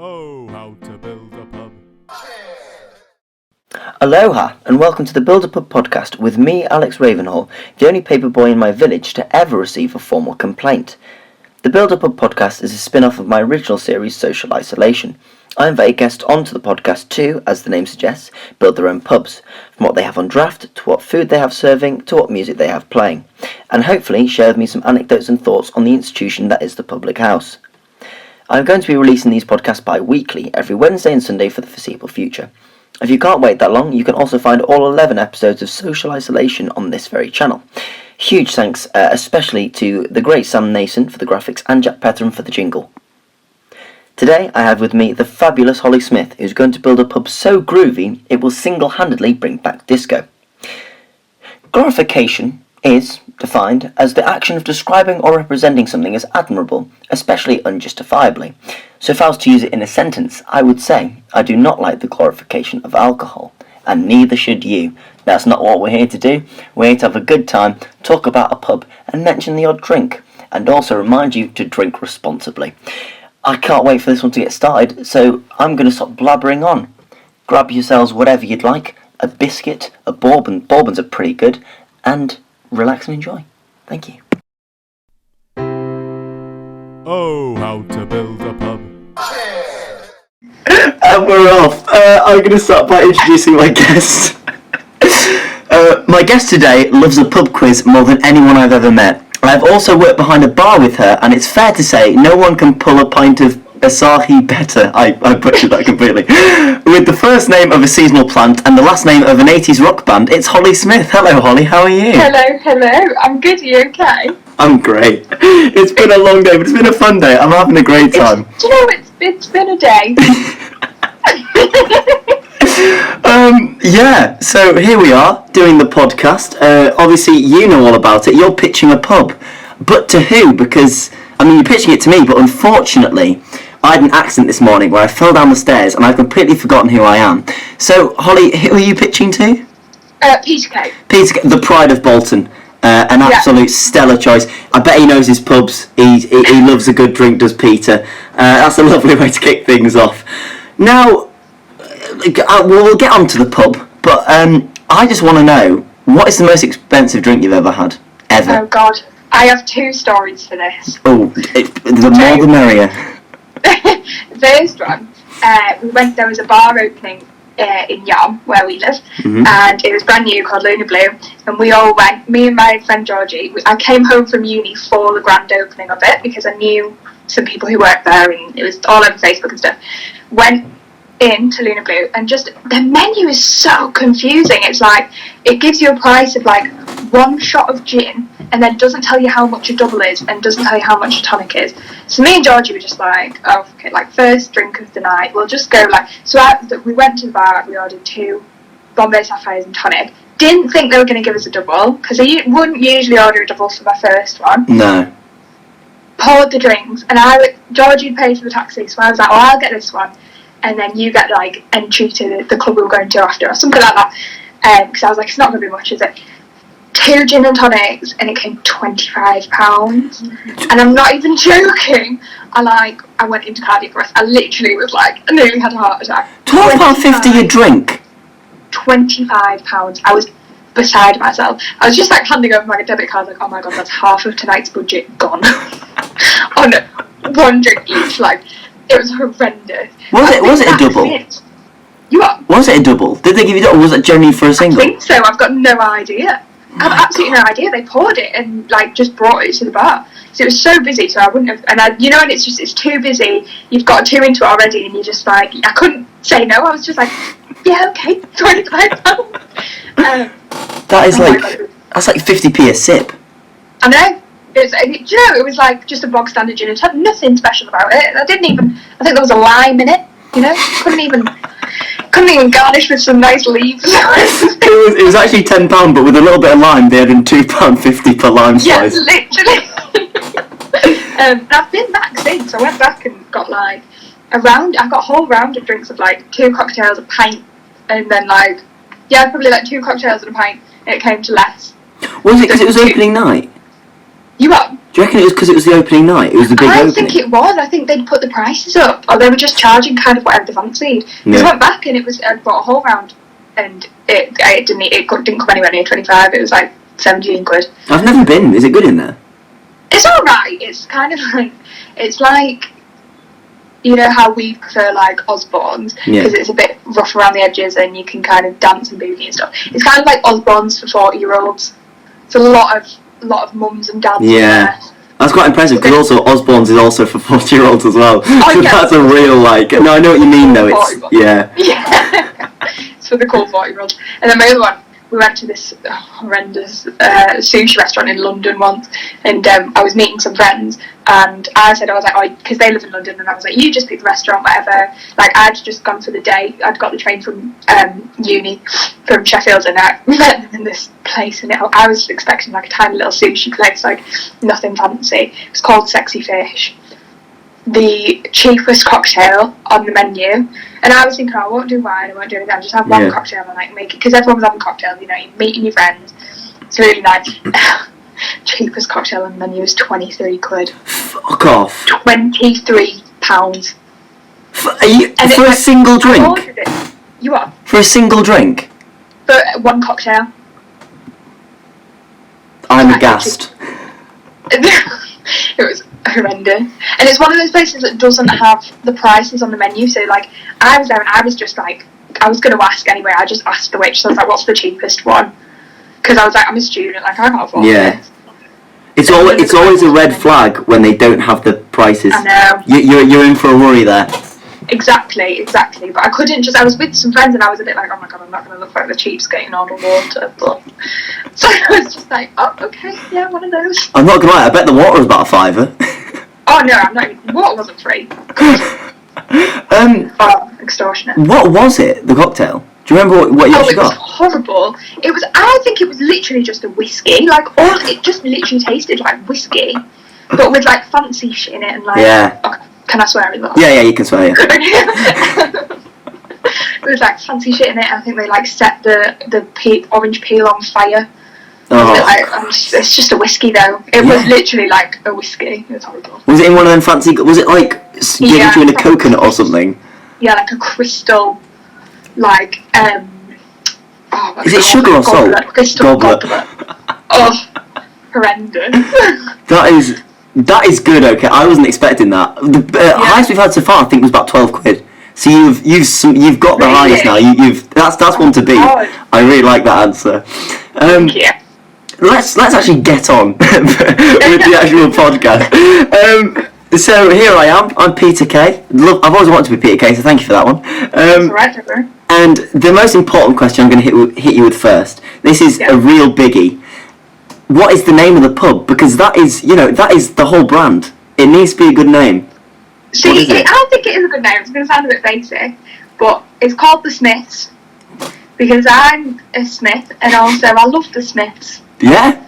Oh, how to build a pub. Aloha, and welcome to the Build a Pub podcast with me, Alex Ravenhall, the only paperboy in my village to ever receive a formal complaint. The Build a Pub podcast is a spin-off of my original series, Social Isolation. I invite guests onto the podcast to, as the name suggests, build their own pubs, from what they have on draft, to what food they have serving, to what music they have playing, and hopefully share with me some anecdotes and thoughts on the institution that is the public house. I'm going to be releasing these podcasts bi-weekly, every Wednesday and Sunday for the foreseeable future. If you can't wait that long, you can also find all 11 episodes of Social Isolation on this very channel. Huge thanks especially to the great Sam Nason for the graphics and Jack Petram for the jingle. Today I have with me the fabulous Hollie Smith, who's going to build a pub so groovy it will single-handedly bring back disco. Glorification is defined as the action of describing or representing something as admirable, especially unjustifiably. So if I was to use it in a sentence, I would say, I do not like the glorification of alcohol, and neither should you. That's not what we're here to do. We're here to have a good time, talk about a pub, and mention the odd drink, and also remind you to drink responsibly. I can't wait for this one to get started, so I'm going to stop blabbering on. Grab yourselves whatever you'd like, a biscuit, a bourbon, bourbons are pretty good, and relax and enjoy. Thank you. Oh, how to build a pub. And we're off. I'm going to start by introducing my guest. My guest today loves a pub quiz more than anyone I've ever met. I've also worked behind a bar with her, and it's fair to say no one can pull a pint of Asahi better. I butchered that completely. With the first name of a seasonal plant and the last name of an 80s rock band, it's Hollie Smith. Hello, Hollie. How are you? Hello. I'm good. Are you okay? I'm great. It's been a long day, but it's been a fun day. I'm having a great time. Do you know, it's been a day. Yeah, so here we are doing the podcast. Obviously, you know all about it. You're pitching a pub. But to who? Because, I mean, you're pitching it to me, but unfortunately, I had an accident this morning where I fell down the stairs and I've completely forgotten who I am. So, Hollie, who are you pitching to? Peter Kay. Peter, the pride of Bolton. An absolute stellar choice. I bet he knows his pubs. He loves a good drink, does Peter. That's a lovely way to kick things off. Now, we'll get on to the pub, but I just want to know, what is the most expensive drrink you've ever had? Ever? Oh, God. I have two stories for this. Oh, the more the merrier. The first one, there was a bar opening in Yarm, where we live, and it was brand new, called Luna Blue, and we all went, me and my friend Georgie. I came home from uni for the grand opening of it, because I knew some people who worked there, and it was all over Facebook and stuff. Went into Luna Blue, and just the menu is so confusing. It's like, it gives you a price of like one shot of gin, and then doesn't tell you how much a double is, and doesn't tell you how much a tonic is. So me and Georgie were just like, oh, okay, like, first drink of the night, we'll just go, like, so we went to the bar, we ordered 2 Bombay Sapphires and tonic. Didn't think they were going to give us a double, because I wouldn't usually order a double for my first one. No. Poured the drinks, and Georgie paid for the taxi, so I was like, oh, I'll get this one, and then you get, like, entry to the club we were going to after, or something like that, because I was like, it's not going to be much, is it? 2 gin and tonics, and it came £25, and I'm not even joking. I went into cardiac arrest. I literally was like, I nearly had a heart attack. £12.50 a drink? £25. I was beside myself. I was just like handing over my debit card, like, oh my God, that's half of tonight's budget gone on one drink each. Like, it was horrendous. Was it a double? You what? Was it a double? Did they give you that, or was it genuinely for a single? I think so. I've got no idea. I have absolutely no idea. They poured it and like just brought it to the bar. So it was so busy, so I wouldn't have. And and it's too busy. You've got 2 into it already, and you're just like, I couldn't say no. I was just like, yeah, okay, £25. That is that's like 50p a sip. I know. It was like just a bog standard gin. It had nothing special about it. I think there was a lime in it. You know, couldn't even garnish with some nice leaves. It was actually £10, but with a little bit of lime, they had in £2.50 per lime slice. Yeah, literally. I've been back since. I went back and got like I got a whole round of drinks of like 2 cocktails, a pint, and then probably like 2 cocktails and a pint, and it came to less. Was it because it was opening night? You what? Do you reckon it was because it was the opening night? It was the big opening? I think it was. I think they'd put the prices up, or they were just charging kind of whatever they fancied. Because I went back and I bought a whole round, and it didn't come anywhere near 25. It was like 17 quid. I've never been. Is it good in there? It's alright. It's kind of like, you know how we prefer like Osborne's, because it's a bit rough around the edges and you can kind of dance and boogie and stuff. It's kind of like Osborne's for 40-year-olds. It's a lot of mums and dads. Yeah. That's quite impressive, because also Osborne's is also for 40-year-olds as well. Oh, yeah. That's a real, like... No, I know what you mean, though. It's... Yeah. Yeah. It's for the cool 40-year-olds. And then my other one, we went to this horrendous sushi restaurant in London once, and I was meeting some friends, and I was like, because they live in London, and I was like, you just pick the restaurant, whatever. Like, I'd just gone for the day. I'd got the train from uni, from Sheffield, and I met them in this place, and I was expecting like a tiny little sushi place, like nothing fancy. It was called Sexy Fish. The cheapest cocktail on the menu, and I was thinking, I won't do wine, I won't do anything, I'll just have one cocktail and like make it, because everyone was having cocktails, you know, you're meeting your friends, it's really nice. Cheapest cocktail on the menu was 23 quid. Fuck off. £23. For a single drink? I ordered it. You what? For a single drink? For one cocktail. I'm aghast. It was horrendous, and it's one of those places that doesn't have the prices on the menu. So like, I was there and I was just like, I was going to ask anyway. I just asked the waitress. I was like, "What's the cheapest one?" Because I was like, I'm a student, like I can't afford this. It's always a red flag when they don't have the prices. I know. You're in for a worry there. Exactly. But I couldn't just. I was with some friends and I was a bit like, oh my god, I'm not going to look like the cheapskate in order water. But so I was just like, oh okay, yeah, one of those. I'm not gonna lie. I bet the water was about £5. Oh no, I'm not even. Water wasn't free. Extortionate. What was it? The cocktail? Do you remember what you actually got? It was horrible. I think it was literally just a whiskey. Like it just literally tasted like whiskey, but with like fancy shit in it and like. Yeah. Okay, can I swear as well? Yeah, you can swear. Yeah. It was like fancy shit in it. I think they like set the orange peel on fire. Oh. It's just a whiskey though. It was literally like a whiskey. It was horrible. Was it in one of them fancy? Was it like given to you in a coconut or something? Yeah, like a crystal, like is it sugar or salt? Crystal goblet. Oh, horrendous. That is good. Okay, I wasn't expecting that. The highest we've had so far, I think, was about 12 quid. So you've got the highest now. That's one to beat. I really like that answer. Thank you. Let's actually get on with the actual podcast. So here I am. I'm Peter Kay. I've always wanted to be Peter Kay, so thank you for that one. That's alright, Trevor. And the most important question I'm going to hit you with first. This is a real biggie. What is the name of the pub? Because that is the whole brand. It needs to be a good name. See, I think it is a good name. It's going to sound a bit basic, but it's called the Smiths because I'm a Smith, and also I love the Smiths. Yeah.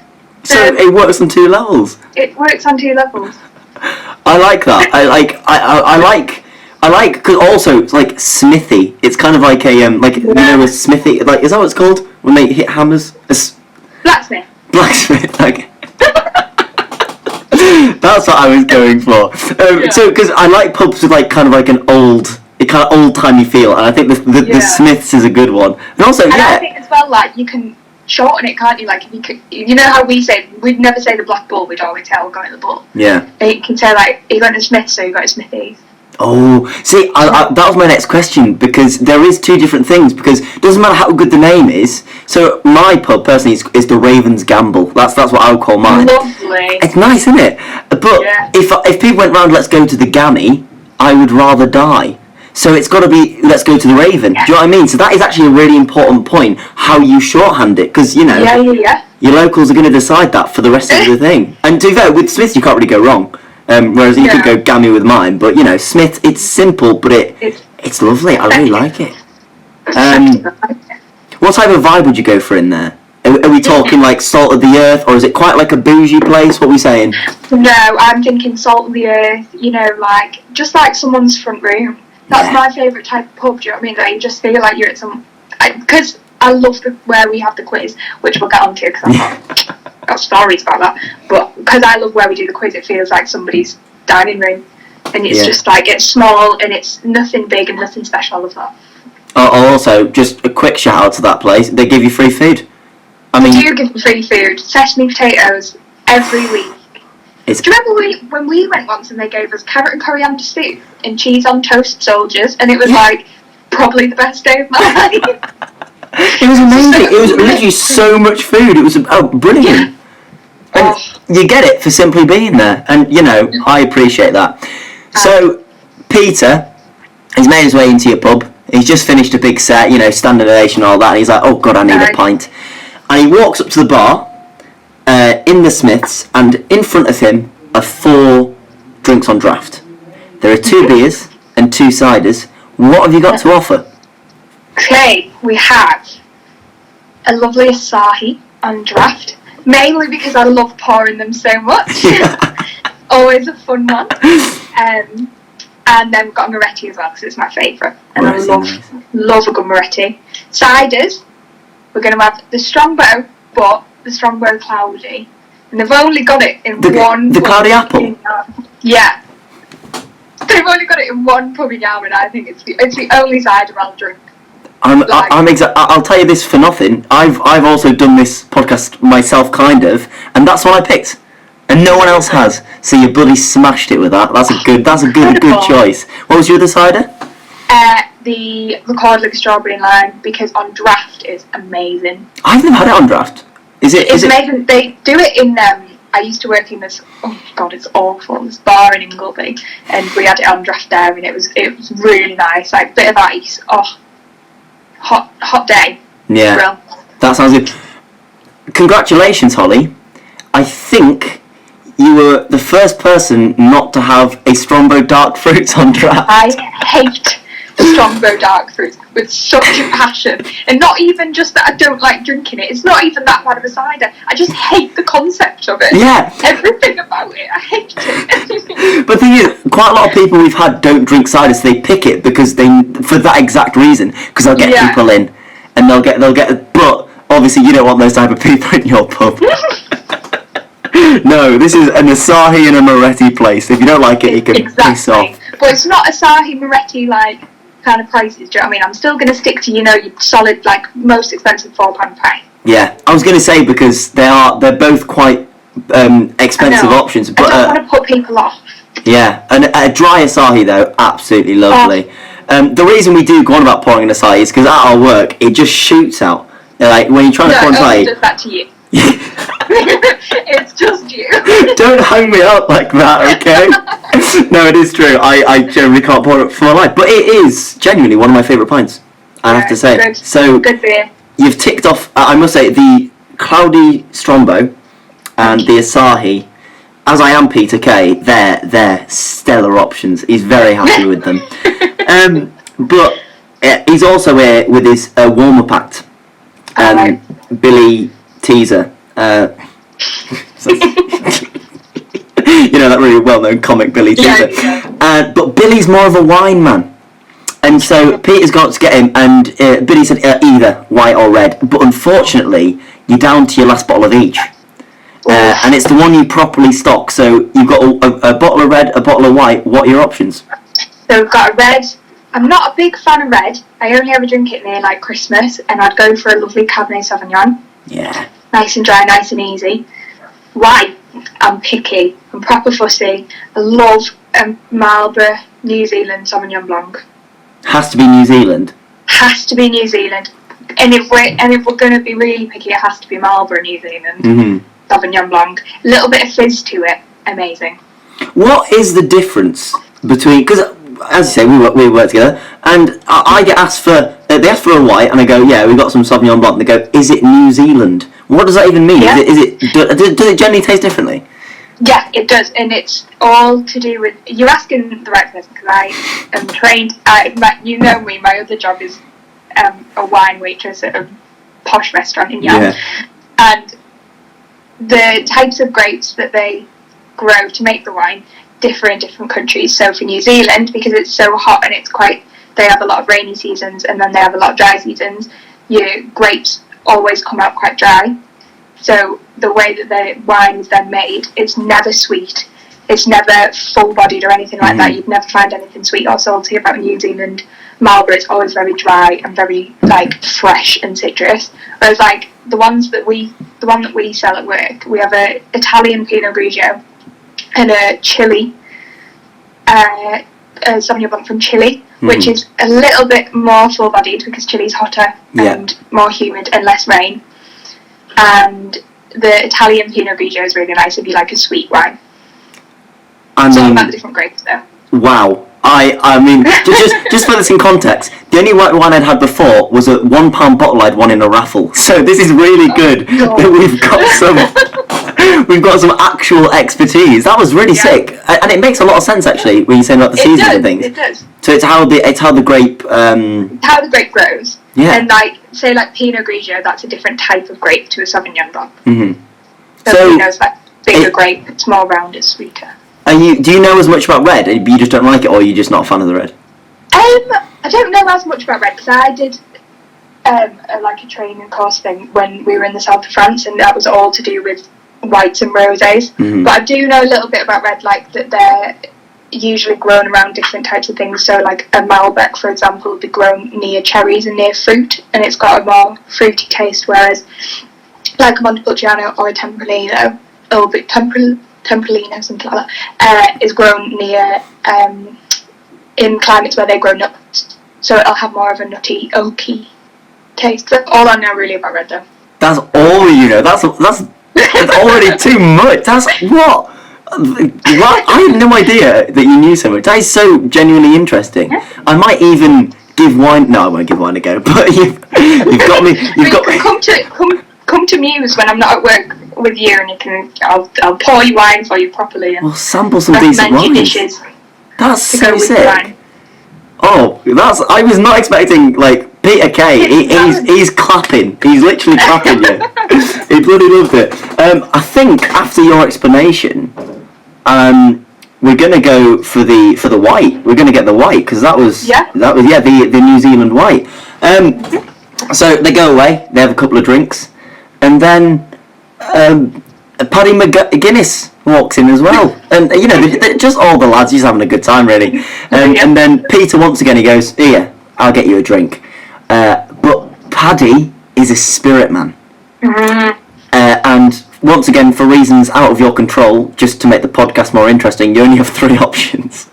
So it works on two levels. It works on two levels. I like that. I like because also it's like smithy. It's kind of like a you know, a smithy. Like, is that what it's called when they hit hammers? Blacksmith. Like. That's what I was going for. So, because I like pubs with like kind of like an old-timey feel, and I think the Smiths is a good one. And also, I think as well, like, you can shorten it, can't you? Like, you know how we'd never say the Black Bull, we'd always say, we're going to the Bull. Yeah. And you can say, like, you're going to Smiths, so you go to Smithies. Oh, see, that was my next question, because there is two different things, because it doesn't matter how good the name is. So my pub, personally, is the Ravens Gamble. That's what I would call mine. Lovely. It's nice, isn't it? But if people went round, let's go to the Gammy, I would rather die. So it's got to be, let's go to the Raven. Yeah. Do you know what I mean? So that is actually a really important point, how you shorthand it, because, you know, your locals are going to decide that for the rest of the thing. And to be fair, with Smiths, you can't really go wrong. Whereas you could go Gammy with mine, but you know, Smith, it's simple, but it's lovely. I really like it. What type of vibe would you go for in there? Are we talking like salt of the earth, or is it quite like a bougie place? What are we saying? No, I'm thinking salt of the earth. You know, like just like someone's front room. That's my favourite type of pub. Do you know what I mean? Like, you just feel like you're at some. Because I love where we have the quiz, which we'll get onto because I'm not. got stories about that. But because I love where we do the quiz, it feels like somebody's dining room, and it's just like it's small and it's nothing big and nothing special of that. Also, just a quick shout out to that place. They give you free food. I mean, They do give you free food, sesame potatoes every week. Do you remember when we went once and they gave us carrot and coriander soup and cheese on toast soldiers, and it was like probably the best day of my life. It was amazing. It was literally so much food. It was brilliant. And you get it for simply being there, and I appreciate that. So Peter, he's made his way into your pub. He's just finished a big set, standing ovation and all that, and he's like, oh God, I need a pint. And he walks up to the bar, in the Smiths, and in front of him are 4 drinks on draft. There are 2 beers and 2 ciders. What have you got to offer? Okay, we have a lovely Asahi on draft, mainly because I love pouring them so much. Always a fun one. And then we've got a Moretti as well, because it's my favourite. And I love a good Moretti. Ciders, we're going to have the Strongbow, but the Strongbow Cloudy. And they've only got it in one... The Cloudy Apple? Yeah. They've only got it in one pub in Yarmouth, and I think it's the only cider I'll drink. I'll tell you this for nothing. I've also done this podcast myself, kind of, and that's what I picked. And no one else has. So your buddy smashed it with that. That's a good choice. What was your other cider? The Recorded Strawberry and Lime, because on draft is amazing. I've never had it on draft. Is it amazing. They do it in I used to work in this, oh God, it's awful, this bar in Ingleby, and we had it on draft there, and it was really nice, like a bit of ice. Hot day. Yeah. Real. That sounds good. Congratulations, Hollie. I think you were the first person not to have a Strongbow Dark Fruits on draft. I hate the Strongbow Dark Fruits with such a passion. And not even just that I don't like drinking it. It's not even that bad of a cider. I just hate the concept of it. Yeah. Everything about it. I hate it. But the thing is, quite a lot of people we've had don't drink cider, so they pick it because for that exact reason. Because they'll get people in. And they'll get. But obviously you don't want those type of people in your pub. No, this is an Asahi and a Moretti place. If you don't like it, you can piss off. But it's not Asahi Moretti kind of prices. Do you know what I mean? I'm still going to stick to your solid most expensive £4 price. Yeah, I was going to say because they're both quite expensive options. But I don't want to put people off. Yeah, and a dry Asahi though, absolutely lovely. The reason we do go on about pouring an Asahi is because at our work it just shoots out. Like when you're trying to pour an Asahi. No, it does that to you. It's just you. Don't hang me up like that, okay? No, it is true. I generally can't pour it for my life, but it is genuinely one of my favourite pints. I have to say. Good. So good beer. You've ticked off. I must say the Cloudy Strongbow and the Asahi. As I am Peter Kay, they're stellar options. He's very happy with them. But he's also here with his warm-up act. Billy Teaser. That really well-known comic Billy Teaser. Yeah. But Billy's more of a wine man. And so Peter's got to get him, and Billy said either white or red. But unfortunately, you're down to your last bottle of each. And it's the one you properly stock. So you've got a bottle of red, a bottle of white. What are your options? So we've got a red. I'm not a big fan of red. I only ever drink it near Christmas, and I'd go for a lovely Cabernet Sauvignon. Yeah. Nice and dry, nice and easy. White, I'm picky. I'm proper fussy. I love Marlborough New Zealand Sauvignon Blanc. Has to be New Zealand. Has to be New Zealand. And if we're going to be really picky, it has to be Marlborough New Zealand. Mm-hmm. Sauvignon Blanc. A little bit of fizz to it. Amazing. What is the difference between... Because, as you say, we work together, and I get asked for... they ask for a white, and I go, yeah, we've got some Sauvignon Blanc. They go, is it New Zealand? What does that even mean? Yeah. Does it generally taste differently? Yeah, it does, and it's all to do with... You're asking the right person, because I am trained... you know me, my other job is a wine waitress at a posh restaurant in Yarmouth. Yeah. And the types of grapes that they grow to make the wine differ in different countries. So for New Zealand, because it's so hot and it's they have a lot of rainy seasons and then they have a lot of dry seasons, your grapes always come out quite dry. So the way that the wine is then made, it's never sweet. It's never full-bodied or anything like that. You'd never find anything sweet or salty about New Zealand Marlborough. It's always very dry and very like fresh and citrus. Whereas like the one that we sell at work, we have a Italian Pinot Grigio and a Chile Sauvignon Blanc from Chile, which is a little bit more full-bodied because Chile's hotter and more humid and less rain. And the Italian Pinot Grigio is really nice if you like a sweet wine. It's all about the different grapes, though. Wow. I mean, just for this in context, the only white wine I'd had before was a £1 bottle I'd won in a raffle. So this is really good that we've got some actual expertise. That was really sick, and it makes a lot of sense actually when you're saying about the seasons and things. It does. So it's how the grape. How the grape grows. Yeah. And like say like Pinot Grigio, that's a different type of grape to a Sauvignon Blanc. Mm-hmm. So Pinot's like bigger grape. It's more rounded, sweeter. Do you know as much about red? You just don't like it, or you're just not a fan of the red? I don't know as much about red because I did a training course thing when we were in the south of France, and that was all to do with whites and rosés. Mm-hmm. But I do know a little bit about red, like that they're usually grown around different types of things. So like a Malbec, for example, will be grown near cherries and near fruit, and it's got a more fruity taste. Whereas like a Montepulciano or a Tempranillo, or a Tempolino, something like that, is grown near in climates where they grow nuts, so it'll have more of a nutty, oaky taste. That's all I know really about red, though. That's all you know. That's already too much. That's what. I had no idea that you knew so much. That is so genuinely interesting. Yeah. I might even give wine. No, I won't give wine a go. But you've got me. Come to Muse when I'm not at work with you, and I'll pour you wine for you properly. And sample some decent wine. Dishes. That's so sick. Oh, I was not expecting like Peter Kay. He's clapping. He's literally clapping you. He bloody loved it. I think after your explanation, we're gonna go for the white. We're gonna get the white because that was the New Zealand white. So they go away. They have a couple of drinks, and then Paddy McGuinness walks in as well, and they're just all the lads just having a good time really. And then Peter once again he goes, "Here, I'll get you a drink." But Paddy is a spirit man, and once again, for reasons out of your control, just to make the podcast more interesting, you only have 3 options.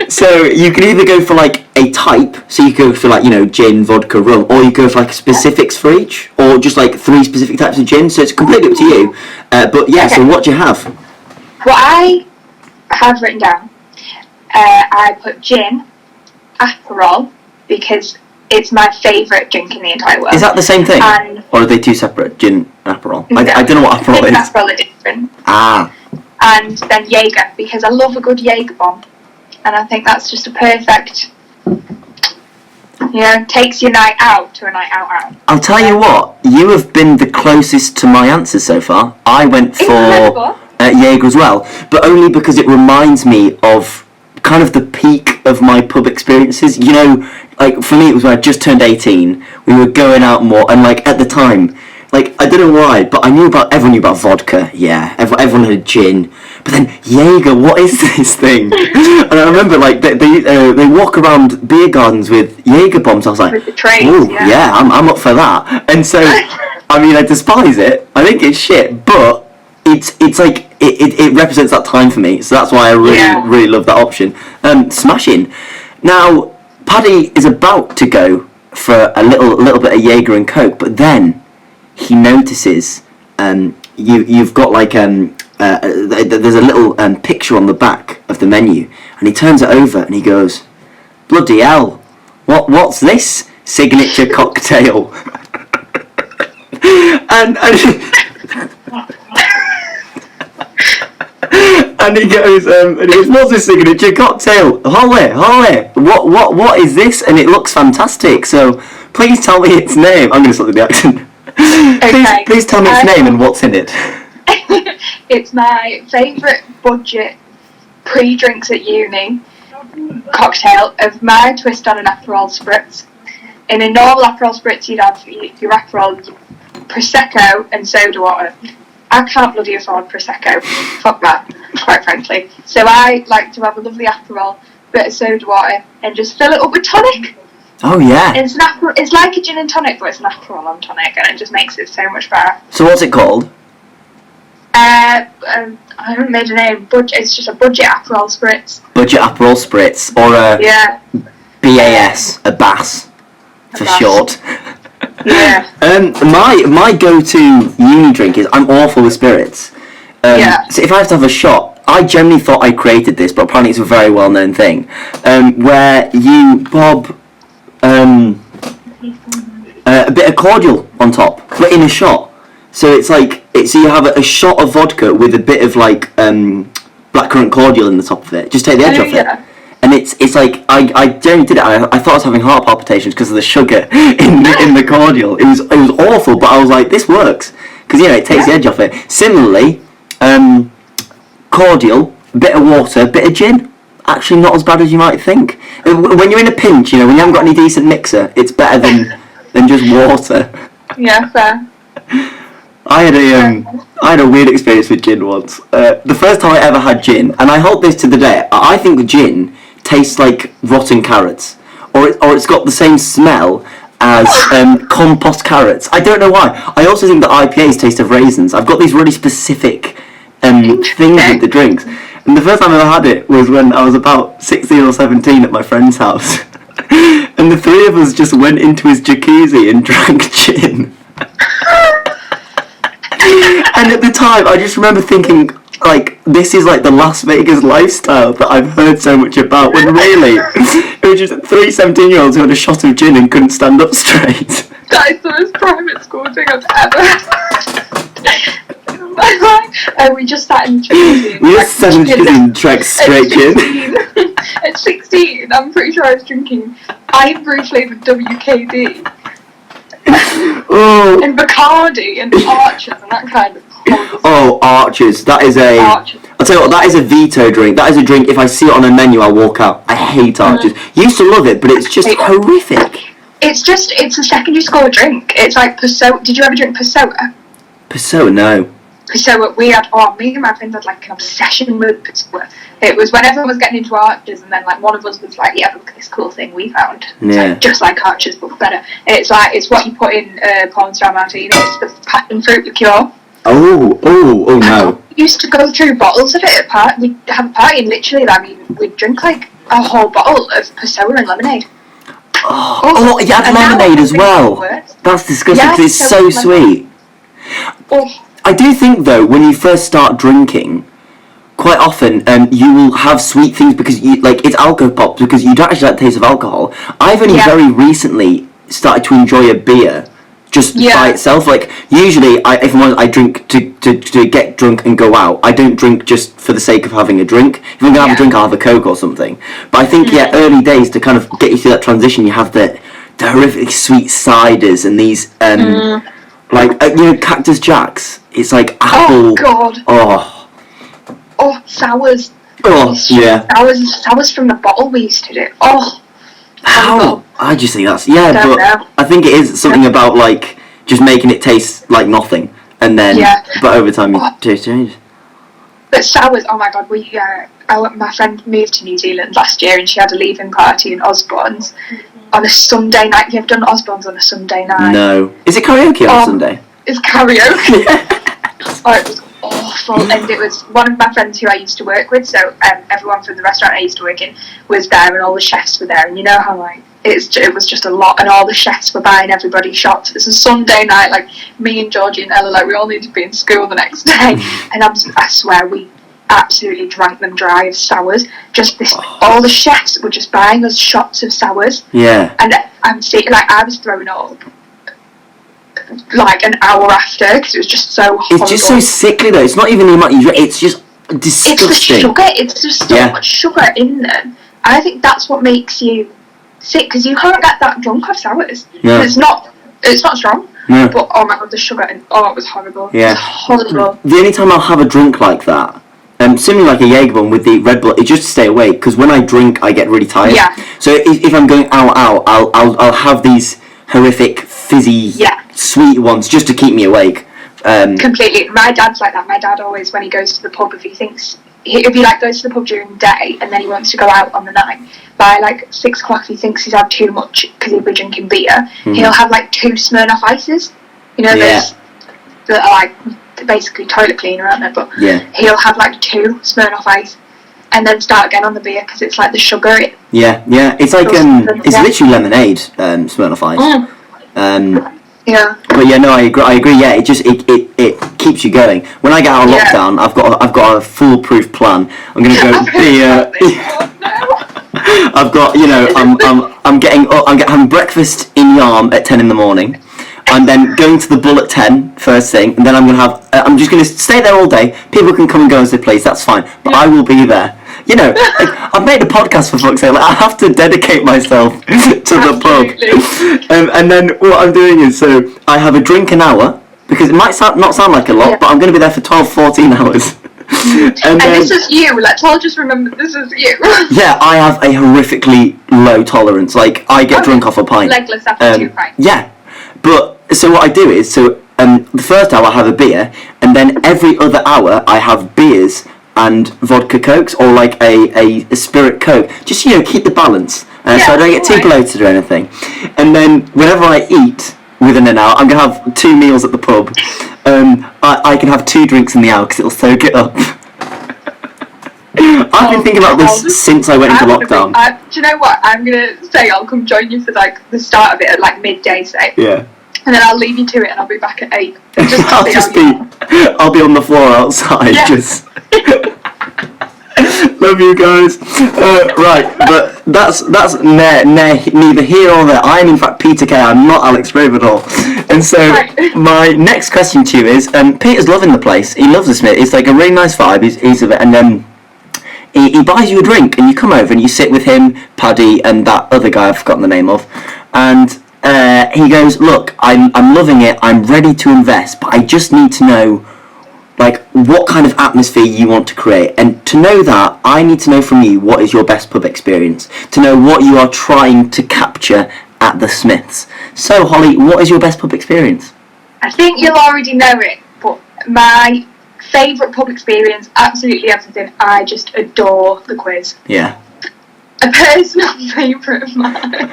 So you can either go for like a type, so you go for like gin, vodka, rum, or you go for like specifics for each, or just like 3 specific types of gin. So it's completely up to you. But yeah, okay. So what do you have? What I have written down, I put gin, Aperol, because it's my favourite drink in the entire world. Is that the same thing? Or are they 2 separate, gin and Aperol? No, I don't know what Aperol is. Aperol are different. Ah. And then Jaeger, because I love a good Jaeger bomb. And I think that's just a perfect, takes your night out to a night out. I'll tell you what, you have been the closest to my answer so far. I went for Jaeger as well, but only because it reminds me of kind of the peak of my pub experiences. Like for me it was when I just turned 18, we were going out more, and like at the time, like I don't know why, but everyone knew about vodka, everyone had gin, but then Jaeger, what is this thing? And I remember like they walk around beer gardens with Jaeger bombs. I was like, oh yeah, I'm up for that. And so I mean I despise it, I think it's shit, but it's like it represents that time for me, so that's why I really love that option. Smashing. Now Paddy is about to go for a little bit of Jaeger and Coke, but then he notices you've got like there's a little picture on the back of the menu, and he turns it over and he goes, "Bloody hell! What's this signature cocktail?" and and he goes, "What's this signature cocktail? Hollie, what is this? And it looks fantastic. So please tell me its name." I'm going to start with the accent. Okay. Please tell me its name and what's in it. It's my favourite budget pre-drinks at uni cocktail of my twist on an Aperol Spritz. In a normal Aperol Spritz, you'd have your Aperol, Prosecco, and soda water. I can't bloody afford Prosecco. Fuck that, quite frankly. So I like to have a lovely Aperol, bit of soda water, and just fill it up with tonic. Oh yeah. And it's like a gin and tonic, but it's an Aperol on tonic, and it just makes it so much better. So what's it called? I haven't made a name, but it's just a budget Aperol spritz. Budget Aperol spritz, or a BAS, a BAS for short. Yeah. My go-to uni drink is, I'm awful with spirits. So if I have to have a shot, I generally thought I created this, but apparently it's a very well-known thing, where you bob a bit of cordial on top, but in a shot. So it's like, so you have a shot of vodka with a bit of like blackcurrant cordial in the top of it. Just take the edge off it. And it's like, I generally did it. I thought I was having heart palpitations because of the sugar in the cordial. It was awful, but I was like, this works. Because, it takes the edge off it. Similarly, cordial, bit of water, bit of gin. Actually not as bad as you might think. When you're in a pinch, when you haven't got any decent mixer, it's better than just water. Yeah, fair. I had a weird experience with gin once. The first time I ever had gin, and I hold this to the day, I think gin tastes like rotten carrots, or it's got the same smell as compost carrots. I don't know why. I also think that IPAs taste of raisins. I've got these really specific things with the drinks. And the first time I ever had it was when I was about 16 or 17 at my friend's house. And the three of us just went into his jacuzzi and drank gin. And at the time, I just remember thinking, like, this is like the Las Vegas lifestyle that I've heard so much about, when really, it was just 3 17-year-olds who had a shot of gin and couldn't stand up straight. That is the most private school thing I've ever we just sat in the jacuzzi. We just sat in the jacuzzi and drank straight gin. At 16, I'm pretty sure I was drinking iron brew flavoured WKD. Oh. And Bacardi and Archers and that kind of horrible. Oh, Archers. That is I'll tell you what, that is a veto drink. That is a drink, if I see it on a menu, I'll walk out. I hate Archers. Used to love it, but it's just horrific. It's a secondary school drink. It's like Passoa. Did you ever drink Passoa? Passoa, no. Passoa, me and my friends had like an obsession with Passoa. It was when everyone was getting into Archers, and then like one of us was like, yeah, look at this cool thing we found. It's like, just like Archers, but better. It's what you put in porn star martini. It's the passion fruit liqueur. Oh no. We used to go through bottles of it at party. We'd have a party and literally, we'd drink like a whole bottle of Passoa and lemonade. Oh, you had lemonade as well. That's disgusting because it's so sweet. I do think though, when you first start drinking, quite often you will have sweet things because it's alcohol pops, because you don't actually like the taste of alcohol. I've only very recently started to enjoy a beer just by itself. Like usually, if I'm honest, I drink to get drunk and go out. I don't drink just for the sake of having a drink. If I'm gonna have a drink, I'll have a Coke or something. But I think early days, to kind of get you through that transition, you have the horrific sweet ciders and these Cactus Jacks. It's like apple. Oh god. Oh, sours. Sours from the bottle we used to do. Oh. How? I just think that's I think it is something about like just making it taste like nothing, and then but over time you taste change. But sours, oh my god, my friend moved to New Zealand last year and she had a leaving party in Osborne's on a Sunday night. You've done Osborne's on a Sunday night? No. Is it karaoke on Sunday? It's karaoke. It was awful, and it was one of my friends who I used to work with, so everyone from the restaurant I used to work in was there, and all the chefs were there, and you know how it was just a lot, and all the chefs were buying everybody shots. It's a Sunday night, like me and Georgie and Ella, we all needed to be in school the next day, and I swear we absolutely drank them dry of sours. All the chefs were just buying us shots of sours. Yeah. And I'm seeing, I was thrown up like an hour after because it was just so horrible. It's just so sickly though. It's not even the amount you drink. It's just disgusting. It's the sugar. It's just so much sugar in them. I think that's what makes you sick, because you can't get that drunk off sours. No. It's not strong. No. But oh my god, the sugar it was horrible. Yeah. It was horrible. The only time I'll have a drink like that, similar like a Jaeger bomb with the Red Bull, it's just to stay awake, because when I drink I get really tired. Yeah. So if I'm going out, I'll have these horrific fizzy sweet ones just to keep me awake. Completely. My dad's like that. My dad always, when he goes to the pub, if he like goes to the pub during the day and then he wants to go out on the night, by like 6 o'clock he thinks he's had too much because he'll be drinking beer. He'll have like 2 Smirnoff Ices. You know, those that are like basically toilet cleaner, aren't they? But he'll have like 2 Smirnoff Ice and then start again on the beer because it's like the sugar. It's like it's literally lemonade, Smirnoff Ice. But yeah, no, I agree. Yeah, it keeps you going. When I get out of lockdown, I've got a foolproof plan. I'm gonna go beer. I've got, I'm having breakfast in Yarm at 10 in the morning. I'm then going to the Bull at 10 first thing, and then I'm just gonna stay there all day. People can come and go as they please. That's fine, but I will be there. I've made a podcast for fuck's sake. I have to dedicate myself to the pub. And then what I'm doing is, so I have a drink an hour, because it might not sound like a lot, but I'm going to be there for 12, 14 hours. and this is you. Let's all just remember this is you. Yeah, I have a horrifically low tolerance. Like, I get drunk off a pint. Legless after 2 pints. Yeah, but so what I do is, the first hour I have a beer, and then every other hour I have beers and vodka cokes, or like a spirit coke, just keep the balance, so I don't get too bloated or anything. And then whenever I eat within an hour, I'm gonna have 2 meals at the pub. I can have 2 drinks in the hour because it'll soak it up. I've been thinking about this since I went into lockdown. Do you know what? I'm gonna say I'll come join you for like the start of it at like midday, say. Yeah. And then I'll leave you to it, and I'll be back at 8. I'll be on the floor outside, just. Love you guys. Right, but that's neither here or there. I am in fact Peter Kay. I'm not Alex Ravenhall. And so my next question to you is: Peter's loving the place. He loves the Smith. It's like a really nice vibe. He's of it, and then he buys you a drink, and you come over and you sit with him, Paddy, and that other guy I've forgotten the name of, and he goes, "Look, I'm loving it. I'm ready to invest, but I just need to know, like, what kind of atmosphere you want to create. And to know that, I need to know from you what is your best pub experience, to know what you are trying to capture at the Smiths. So, Hollie, what is your best pub experience?" I think you'll already know it, but my favourite pub experience, absolutely everything, I just adore the quiz. Yeah. A personal favourite of mine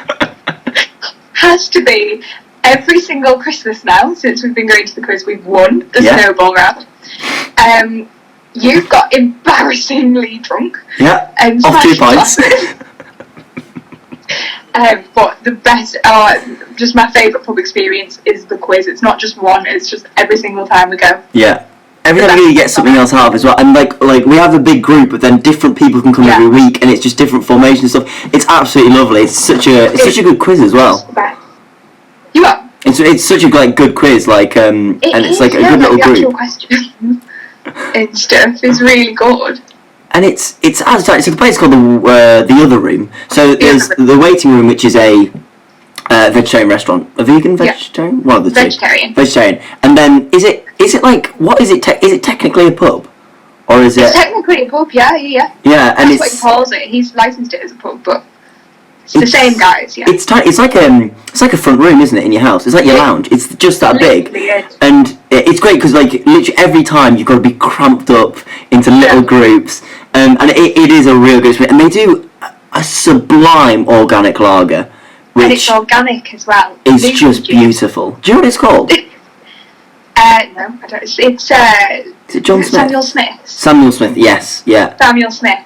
has to be every single Christmas now, since we've been going to the quiz, we've won the snowball round. You've got embarrassingly drunk. Yeah, off 2 pints. But the best, just my favourite pub experience is the quiz. It's not just one, it's just every single time we go. Yeah. Every time you get something else out of as well. And like we have a big group, but then different people can come every week, and it's just different formations and stuff. It's absolutely lovely. It's such a good quiz as well. You are? It's such a good quiz, and it's like a good little group. Actual questions and stuff is really good. And it's the place called the Other Room. So there's the waiting room, which is a vegetarian restaurant, a vegan vegetarian, one of the two. Vegetarian. And then is it like, what is it? Is it technically a pub, or is it? It's technically a pub, yeah. Yeah, and that's what he calls it. He's licensed it as a pub, but it's the same guys. Yeah. It's like a front room, isn't it, in your house? It's like your lounge. It's just that big, and it's great because literally every time you've got to be cramped up into little groups, and it is a real good experience. And they do a sublime organic lager. And it's organic as well. It's just beautiful. Do you know what it's called? No, I don't. It's is it John Smith? Samuel Smith. Samuel Smith, yes, yeah. Samuel Smith.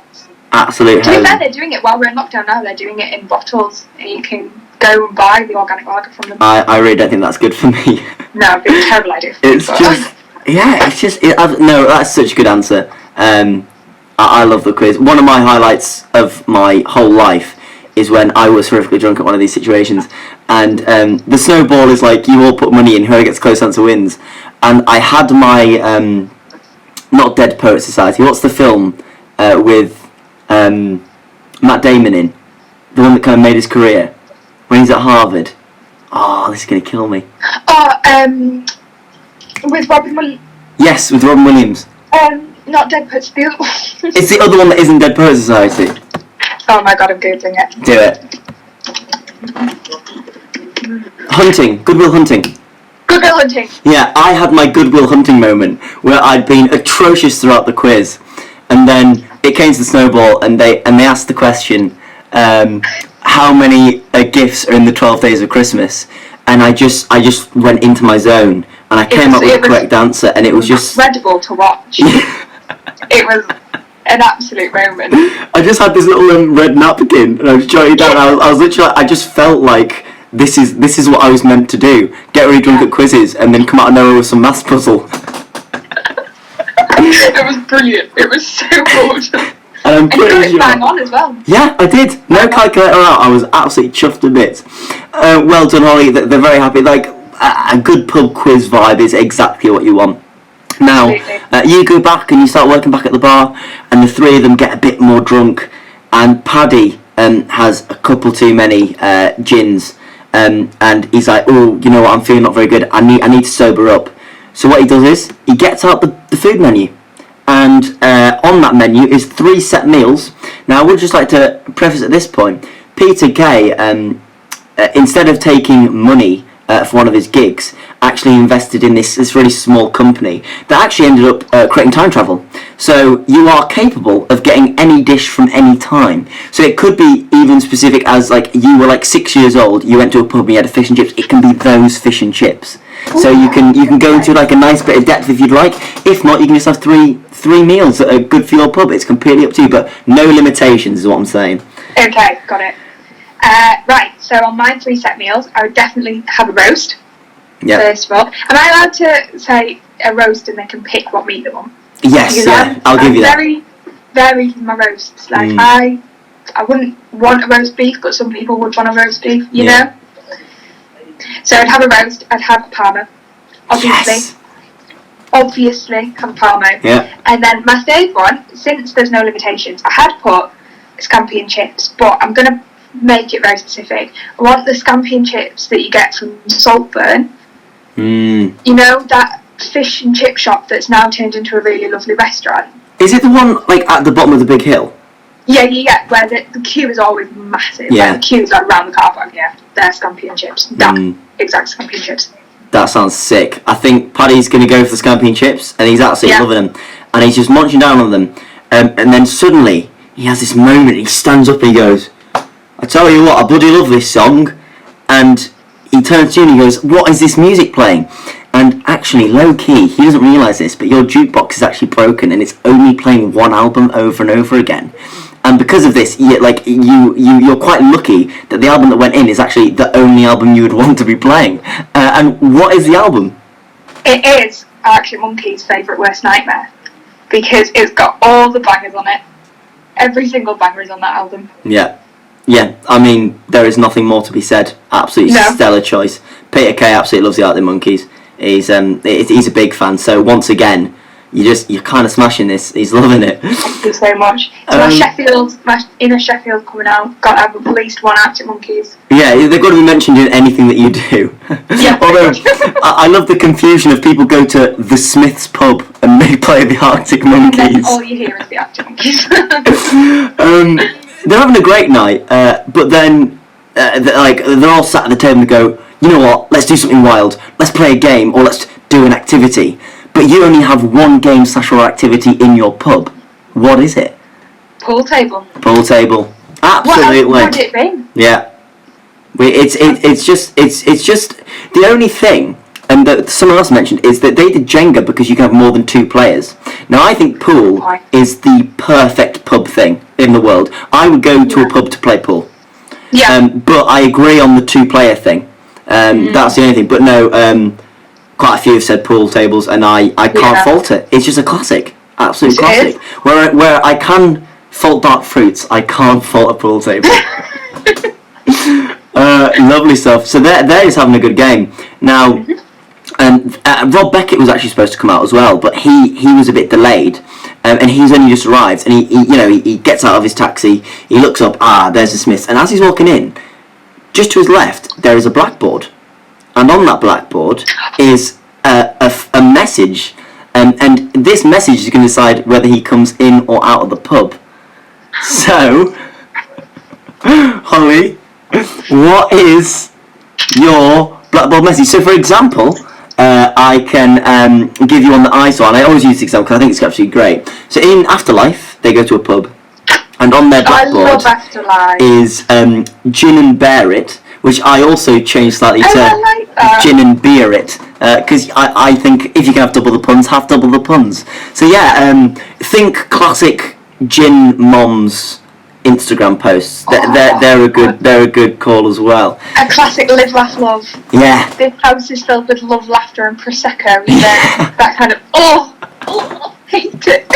Absolute. To be fair, they're doing it while we're in lockdown now. They're doing it in bottles, and you can go and buy the organic lager from them. I really don't think that's good for me. No, it'd be a terrible idea. No, that's such a good answer. I love the quiz. One of my highlights of my whole life is when I was horrifically drunk at one of these situations, and the snowball is like, you all put money in, whoever gets close answer wins. And I had my not Dead Poets Society. What's the film with Matt Damon in? The one that kind of made his career when he's at Harvard. Oh, this is gonna kill me. With Robin Williams. Yes, with Robin Williams. Not Dead Poets, the other one. It's the other one that isn't Dead Poets Society. Oh my god, I'm googling it. Do it. Hunting. Good Will Hunting. Goodwill hunting. Yeah, I had my Goodwill Hunting moment where I'd been atrocious throughout the quiz, and then it came to the snowball, and they asked the question, how many gifts are in the 12 days of Christmas? And I just went into my zone, and I came up with the correct answer, and it was just incredible to watch. It was an absolute moment. I just had this little red napkin, and I was jotting down. I was literally, I just felt like this is what I was meant to do: get really drunk at quizzes, and then come out of nowhere with some maths puzzle. It was brilliant. It was so good. And you got it bang on as well. Yeah, I did. No calculator out. I was absolutely chuffed to bits. Well done, Hollie. They're very happy. Like a good pub quiz vibe is exactly what you want. Now, you go back and you start working back at the bar, and the three of them get a bit more drunk, and Paddy has a couple too many gins, and he's like, oh, you know what, I'm feeling not very good, I need to sober up. So what he does is, he gets out the food menu, and on that menu is 3 set meals. Now, I would just like to preface at this point, Peter Kay, instead of taking money for one of his gigs, actually invested in this really small company that actually ended up creating time travel. So you are capable of getting any dish from any time. So it could be even specific as like you were like 6 years old, you went to a pub and you had a fish and chips. It can be those fish and chips. So you can go into like a nice bit of depth if you'd like. If not, you can just have three meals that are good for your pub. It's completely up to you, but no limitations is what I'm saying. Okay, got it. Right, so on my 3 set meals, I would definitely have a roast. Yeah. First of all, am I allowed to say a roast and they can pick what meat they want? Yes, yeah, I'll give you that. Very varied in my roasts. Like I wouldn't want a roast beef, but some people would want a roast beef. You know. So I'd have a roast. I'd have a parma, obviously. Yes. Obviously, have a parma. Yeah. And then my third one, since there's no limitations, I had put scampi and chips, but I'm gonna make it very specific. I want the scampi and chips that you get from Saltburn. You know, that fish and chip shop that's now turned into a really lovely restaurant. Is it the one like at the bottom of the big hill? Yeah, where the queue is always massive. Yeah. Like, the queue's like around the car park, yeah. They're scampi and chips. That exact scampi and chips. That sounds sick. I think Paddy's going to go for the scampi and chips, and he's absolutely loving them. And he's just munching down on them. And then suddenly, he has this moment, he stands up and he goes, I tell you what, I bloody love this song. And he turns to you and he goes, what is this music playing? And actually, low-key, he doesn't realise this, but your jukebox is actually broken and it's only playing one album over and over again. And because of this, you're quite lucky that the album that went in is actually the only album you would want to be playing. And what is the album? It is Arctic Monkeys' favourite worst nightmare, because it's got all the bangers on it. Every single banger is on that album. Yeah, I mean, there is nothing more to be said. Absolutely stellar choice. Peter Kay absolutely loves the Arctic Monkeys. He's a big fan, so once again, you're kind of smashing this. He's loving it. Thank you so much. So my inner Sheffield coming out, got to have at least one Arctic Monkeys. Yeah, they've got to be mentioned in anything that you do. Yeah. Although, I love the confusion of people go to the Smiths pub and they play the Arctic Monkeys. And then all you hear is the Arctic Monkeys. They're having a great night, but then they're all sat at the table and go, you know what, let's do something wild. Let's play a game or let's do an activity. But you only have one game / or activity in your pub. What is it? Pool table. Pool table. Absolutely. What would it be? Yeah. It's just the only thing, and that someone else mentioned, is that they did Jenga because you can have more than 2 players. Now I think pool is the perfect pub thing in the world. I would go to a pub to play pool. Yeah. But I agree on the 2-player thing. That's the only thing. But no, quite a few have said pool tables, and I can't fault it. It's just a classic, absolute classic. Where I can fault dark fruits, I can't fault a pool table. Lovely stuff. So there is having a good game. Now, Rob Beckett was actually supposed to come out as well, but he was a bit delayed, and he's only just arrived. And he gets out of his taxi. He looks up. There's the Smiths. And as he's walking in, just to his left, there is a blackboard. And on that blackboard is a message, and this message is going to decide whether he comes in or out of the pub. So, Hollie, what is your blackboard message? So, for example, I can give you one that I saw, and I always use this example because I think it's absolutely great. So in Afterlife, they go to a pub, and on their blackboard is Gin and Bear It, which I also changed slightly to Gin and Beer It, because I think if you can have double the puns, have double the puns. So yeah, think classic gin moms Instagram posts. They're a good call as well. A classic live, laugh, love. Yeah. This house is filled with love, laughter, and prosecco. That kind of hate it.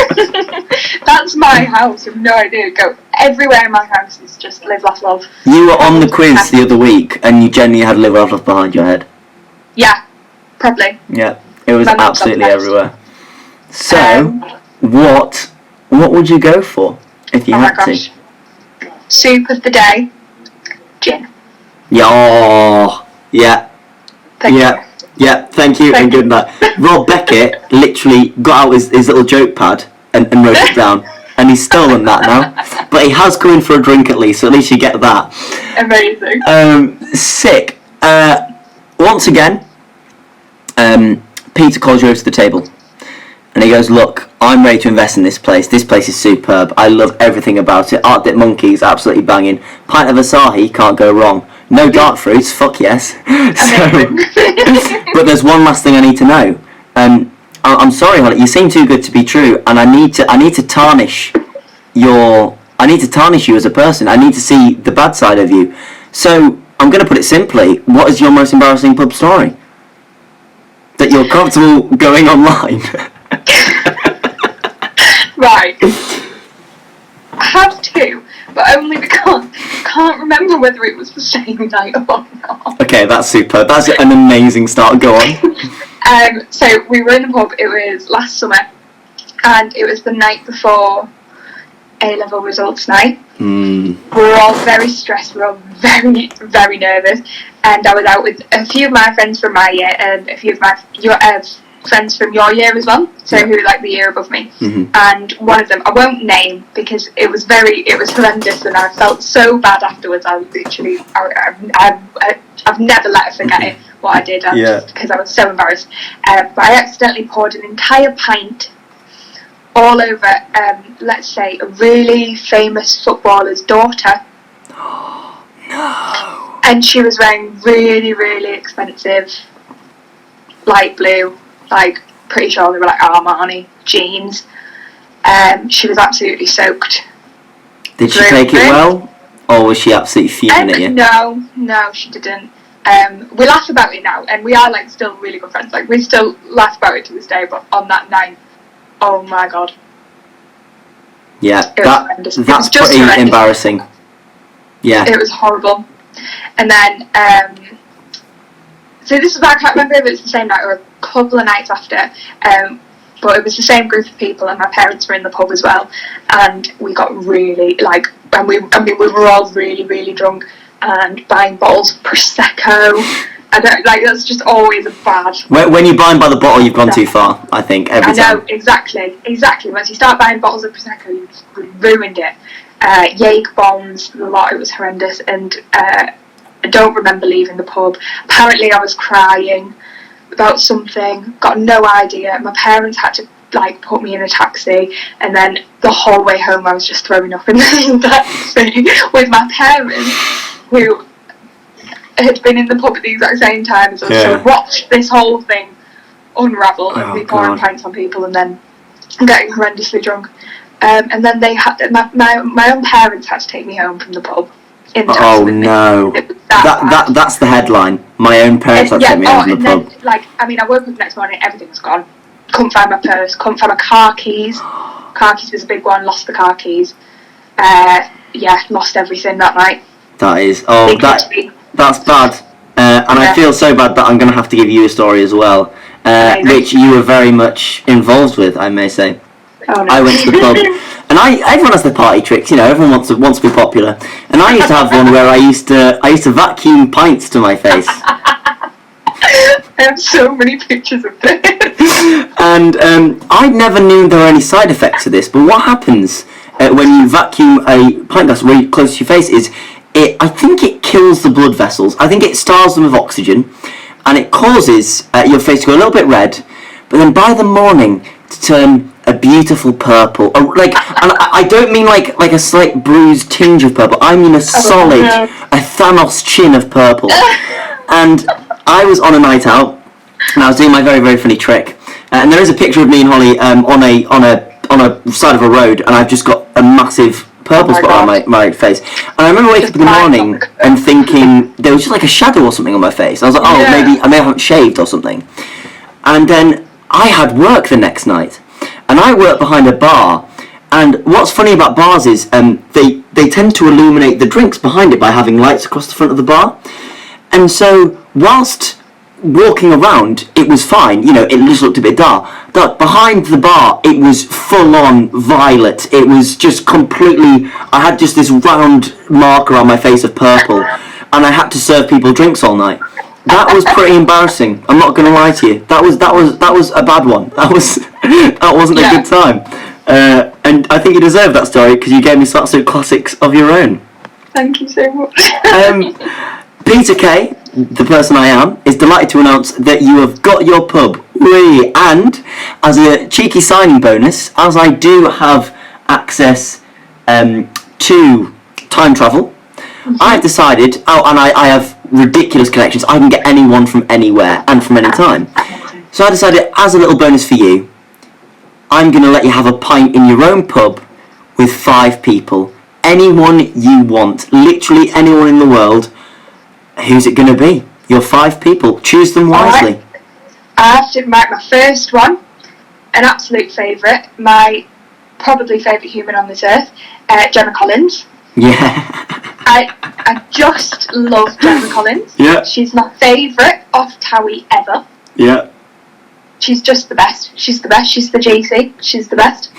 That's my house. I've no idea. Go everywhere in my house is just live, laugh, love. You were on the quiz the other week, and you genuinely had live, laugh, love behind your head. Yeah, probably. Yeah, it was absolutely everywhere. So, what would you go for if you had to? Soup of the day, gin. Yeah, Thank you. Yeah, thank you, and good night. Rob Beckett literally got out his little joke pad and wrote it down, and he's stolen that now. But he has come in for a drink at least, so at least you get that. Amazing. Sick. Once again, Peter calls you over to the table, and he goes, look, I'm ready to invest in this place. This place is superb. I love everything about it. Arctic Monkeys, absolutely banging. Pint of Asahi, can't go wrong. No dark fruits, fuck yes. But there's one last thing I need to know. I'm sorry, Hollie, you seem too good to be true, and I need to tarnish you as a person. I need to see the bad side of you. So I'm going to put it simply. What is your most embarrassing pub story that you're comfortable going online? Right. I have two, but only because I can't remember whether it was the same night or not. Okay, that's super. That's an amazing start. Go on. So we were in the pub, it was last summer, and it was the night before A-level results night. We were all very stressed, we were all very, very nervous, and I was out with a few of my friends from my year and a few of my friends from your year as well, so who were like the year above me. And one of them, I won't name because it was horrendous, and I felt so bad afterwards. I was literally, I've never let her forget it, what I did, just because I was so embarrassed. But I accidentally poured an entire pint all over, let's say, a really famous footballer's daughter. No. And she was wearing really, really expensive light blue, like, pretty sure they were like Armani jeans. She was absolutely soaked. Did she take it well, or was she absolutely fuming at you? No, she didn't. We laugh about it now, and we are like still really good friends. Like, we still laugh about it to this day. But on that night, oh my god. Yeah, that's pretty embarrassing. Yeah, it was horrible. And then, so this is, I can't remember if it's the same night or a couple of nights after, but it was the same group of people, and my parents were in the pub as well, and we got really, like, we were all really, really drunk, and buying bottles of Prosecco. I don't, like, that's just always a bad... When you buy them by the bottle, you've gone too far, I think, every time. I know, exactly. Once you start buying bottles of Prosecco, you've ruined it. Jaeger bombs, the lot, it was horrendous, and I don't remember leaving the pub. Apparently I was crying about something, got no idea. My parents had to, like, put me in a taxi, and then the whole way home I was just throwing up in the taxi with my parents, who had been in the pub at the exact same time as us, so I'd watched this whole thing unravel, and me pouring pints on people and then getting horrendously drunk. And then they had my own parents had to take me home from the pub. In the taxi. Oh no! That's the headline. My own parents had to take me home from the pub. Then, like, I mean, I woke up the next morning, everything was gone. Couldn't find my purse. Couldn't find my car keys. Car keys was a big one. Lost the car keys. Lost everything that night. That is that's bad. And I feel so bad that I'm going to have to give you a story as well, which you were very much involved with, I may say. Oh, no. I went to the pub, and everyone has their party tricks, you know. Everyone wants to be popular, and I used to have one where I used to vacuum pints to my face. I have so many pictures of this. And I never knew there were any side effects to this. But what happens when you vacuum a pint glass really close to your face is, I think it kills the blood vessels. I think it starves them with oxygen, and it causes your face to go a little bit red, but then by the morning to turn a beautiful purple. And I don't mean like a slight bruised tinge of purple. I mean a solid, a Thanos chin of purple. And I was on a night out, and I was doing my very, very funny trick. And there is a picture of me and Hollie on a side of a road, and I've just got a massive purple spot on my face. And I remember waking up in the morning and thinking there was just like a shadow or something on my face. I was like, maybe I haven't shaved or something. And then I had work the next night, and I work behind a bar. And what's funny about bars is they tend to illuminate the drinks behind it by having lights across the front of the bar. And so whilst walking around, it was fine, it just looked a bit dark. But behind the bar, it was full-on violet. It was just completely... I had just this round marker on my face of purple, and I had to serve people drinks all night. That was pretty embarrassing. I'm not going to lie to you. That was a bad one. That wasn't a good time. And I think you deserve that story because you gave me some absolute classics of your own. Thank you so much. Peter Kay, the person I am, is delighted to announce that you have got your pub. Whee! And as a cheeky signing bonus, as I do have access to time travel, I've decided, and I have ridiculous connections, I can get anyone from anywhere and from any time. So I decided, as a little bonus for you, I'm going to let you have a pint in your own pub with 5 people. Anyone you want, literally anyone in the world. Who's it going to be? Your 5 people. Choose them wisely. Right. I have to invite my first one, an absolute favourite, my probably favourite human on this earth, Gemma Collins. Yeah. I just love Gemma Collins. Yeah. She's my favourite off-towie ever. Yeah. She's just the best. She's the best. She's the GC. She's the best.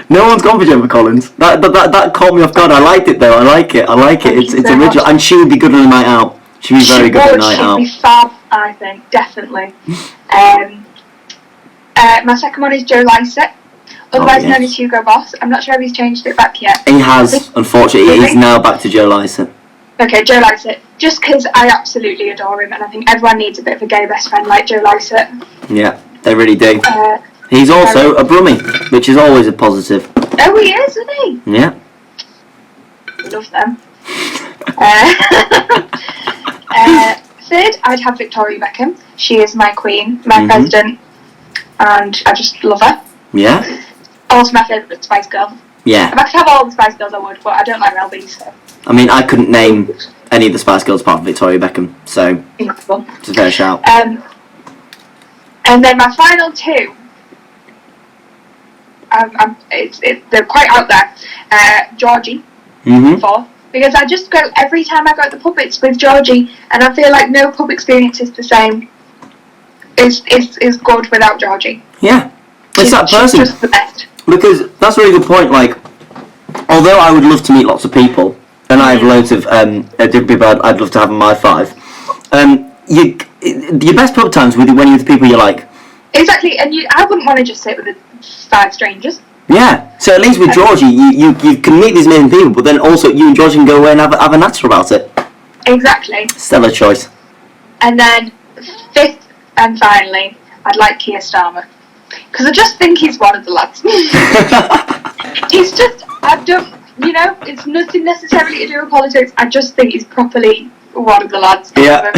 No one's gone for Gemma Collins. That caught me off guard. I liked it though. I like it. It's original, much. And she would be good on a night out. She'd be very good on a night out. She'd be fab, I think, definitely. My second one is Joe Lycett, otherwise known as Hugo Boss. I'm not sure if he's changed it back yet. He has, unfortunately. He's now back to Joe Lycett. Okay, Joe Lycett. Just because I absolutely adore him, and I think everyone needs a bit of a gay best friend like Joe Lycett. Yeah, they really do. He's also a brummie, which is always a positive. Oh, he is, isn't he? Yeah. Love them. Third, I'd have Victoria Beckham. She is my queen, my president, and I just love her. Yeah. Also my favourite Spice Girl. Yeah. If I could have all the Spice Girls, I would, but I don't like Mel B, so... I mean, I couldn't name any of the Spice Girls apart from Victoria Beckham, so... Incredible. It's a fair shout. And then my final 2... they're quite out there. Georgie, 4, because I just go every time I go to the pub, it's with Georgie, and I feel like no pub experience is the same. Is good without Georgie. Yeah, it's that person. She's just the best. Because that's a really good point. Like, although I would love to meet lots of people, and I have loads of people I'd love to have in my 5. Your best pub times when you're with the people you like. Exactly, and I wouldn't want to just sit with the 5 strangers. Yeah, so at least with Georgie, you can meet these amazing people, but then also you and Georgie can go away and have a natter about it. Exactly. Stellar choice. And then 5th and finally, I'd like Keir Starmer. Because I just think he's one of the lads. He's just, it's nothing necessarily to do with politics, I just think he's properly one of the lads. Yeah.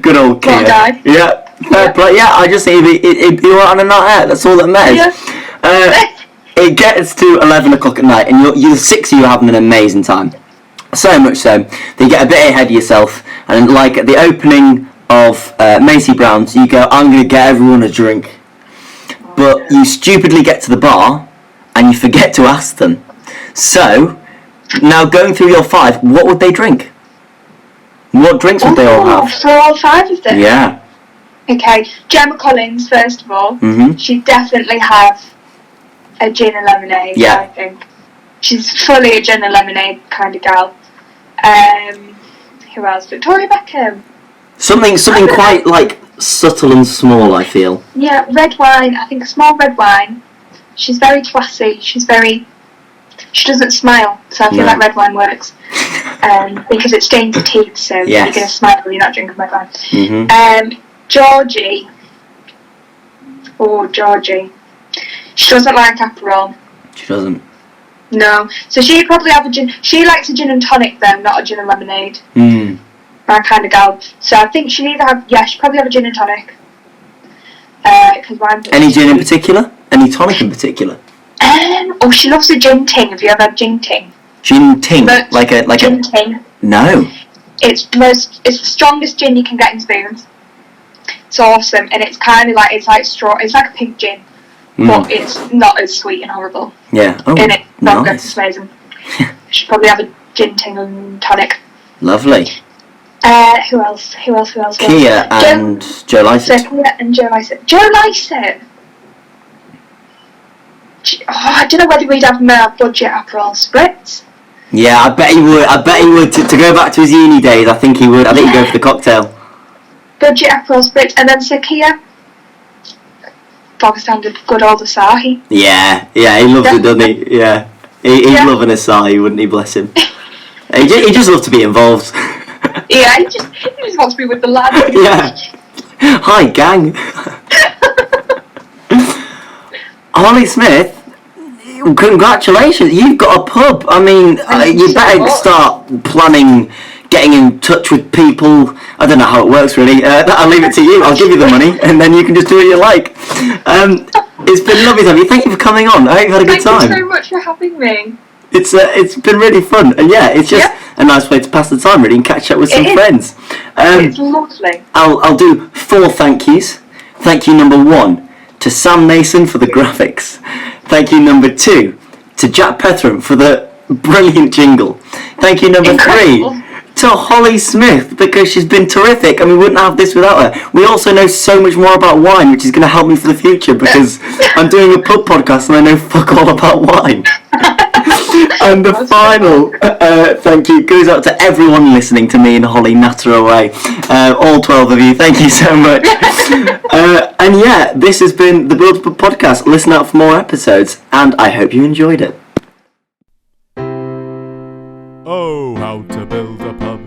Good old Keir. Guy. Yeah. But yeah, I just think if you were on a night out, that's all that matters. Yeah. It gets to 11 o'clock at night, and you're 6 of you are having an amazing time. So much so that you get a bit ahead of yourself, and like at the opening of Macy Brown's, you go, I'm going to get everyone a drink. But you stupidly get to the bar, and you forget to ask them. So, now going through your 5, what would they drink? What drinks would they all have? For all 5 of them? Yeah. Okay, Gemma Collins, first of all. She'd definitely have a gin and lemonade, I think. She's fully a gin and lemonade kind of gal. Who else? Victoria Beckham. Something quite like subtle and small, I feel. Yeah, red wine. I think a small red wine. She's very classy. She doesn't smile, so I feel like red wine works. because it stains your teeth, so Yes. you're going to smile when you're not drinking my wine. Mm-hmm. Georgie. Oh, Georgie. She doesn't like Aperol. She doesn't. No. So she'd probably have a gin. She likes a gin and tonic, though, not a gin and lemonade. My kind of gal. So I think she'd either have, she'd probably have a gin and tonic. Any gin in particular? Any tonic in particular? She loves a gin ting. Have you ever had gin ting? Gin ting? Like gin ting. No. It's the strongest gin you can get in spoons. It's awesome, and it's kind of like, it's like a pink gin, but it's not as sweet and horrible. Yeah. Oh, and it's not good. nice. It's amazing. Should probably have a gin ting and tonic. Lovely. Who else? Kia and Joe Lycett. So Kia and Joe Lycett. Joe Lycett. I don't know whether we'd have a budget Aperol spritz. Yeah, I bet he would. To go back to his uni days, I think he would. I think he'd go for the cocktail. Budget Aperol spritz, and then Kia. Bog standard good old Asahi. Yeah, he loves it, doesn't he? Yeah. He's loving Asahi, wouldn't he? Bless him. He just loves to be involved. Yeah, he just wants to be with the lads. Yeah. Hi, gang. Hollie Smith, congratulations, you've got a pub. I mean, you better start planning, getting in touch with people. I don't know how it works really. I'll leave it to you. I'll give you the money and then you can just do what you like. It's been lovely to have you. Thank you for coming on. I hope you've had a good time. Thank you so much for having me. It's been really fun, and it's just a nice way to pass the time really and catch up with some friends. It's lovely. I'll do 4 thank yous. Thank you number 1 to Sam Mason for the graphics. Thank you number 2 to Jack Pethram for the brilliant jingle. Thank you number 3 to Hollie Smith, because she's been terrific and we wouldn't have this without her. We also know so much more about wine, which is going to help me for the future, because I'm doing a pub podcast and I know fuck all about wine. And the final thank you goes out to everyone listening to me and Hollie natter away. All 12 of you, thank you so much. And this has been the Build Up Podcast. Listen out for more episodes, and I hope you enjoyed it. Oh, how to build a pub.